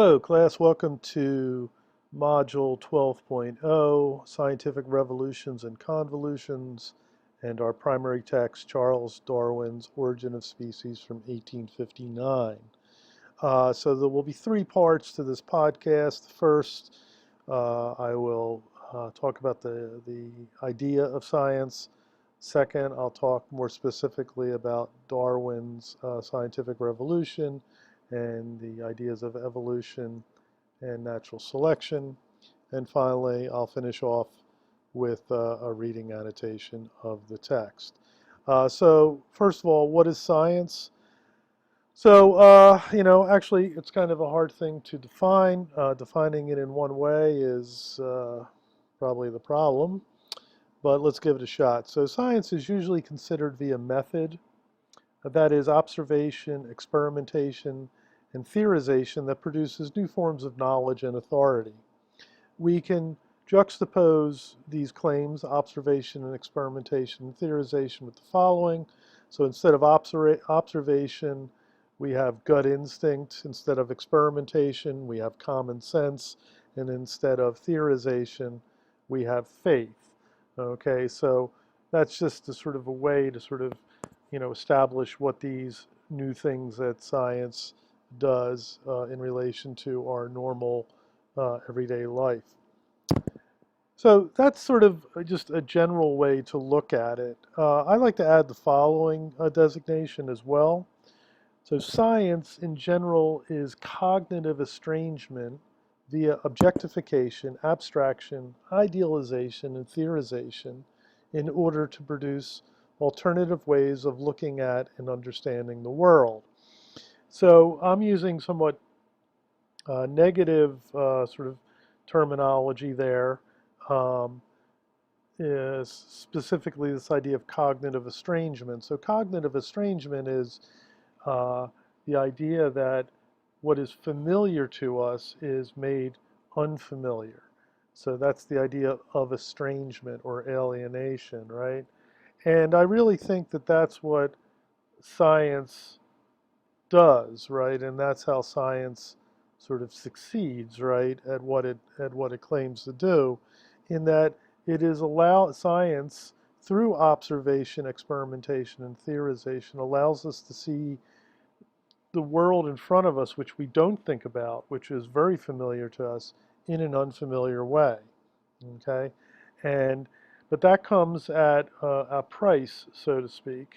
Hello, class. Welcome to Module 12.0, Scientific Revolutions and Convolutions, and our primary text, Charles Darwin's Origin of Species from 1859. So there will be three parts to this podcast. First, I will talk about the idea of science. Second, I'll talk more specifically about Darwin's scientific revolution and the ideas of evolution and natural selection. And finally, I'll finish off with a reading annotation of the text. So first of all, what is science? So, actually, it's kind of a hard thing to define. Defining it in one way is probably the problem, but let's give it a shot. So, science is usually considered via method, that is, observation, experimentation, and theorization that produces new forms of knowledge and authority. We can juxtapose these claims, observation and experimentation and theorization, with the following. So instead of observation, we have gut instinct. Instead of experimentation, we have common sense. And instead of theorization, we have faith. Okay, so that's just a sort of a way to sort of, establish what these new things that science does in relation to our normal everyday life. So that's sort of just a general way to look at it. I like to add the following designation as well. So science in general is cognitive estrangement via objectification, abstraction, idealization, and theorization in order to produce alternative ways of looking at and understanding the world. So I'm using somewhat negative sort of terminology there, um, is specifically this idea of cognitive estrangement. So cognitive estrangement is uh, the idea that what is familiar to us is made unfamiliar. So that's the idea of estrangement or alienation, right? And I really think that that's what science does, right? And that's how science sort of succeeds, right, at what it claims to do, in that it is allow science through observation, experimentation, and theorization allows us to see the world in front of us, which we don't think about, which is very familiar to us, in an unfamiliar way. Okay, and but that comes at a price, so to speak.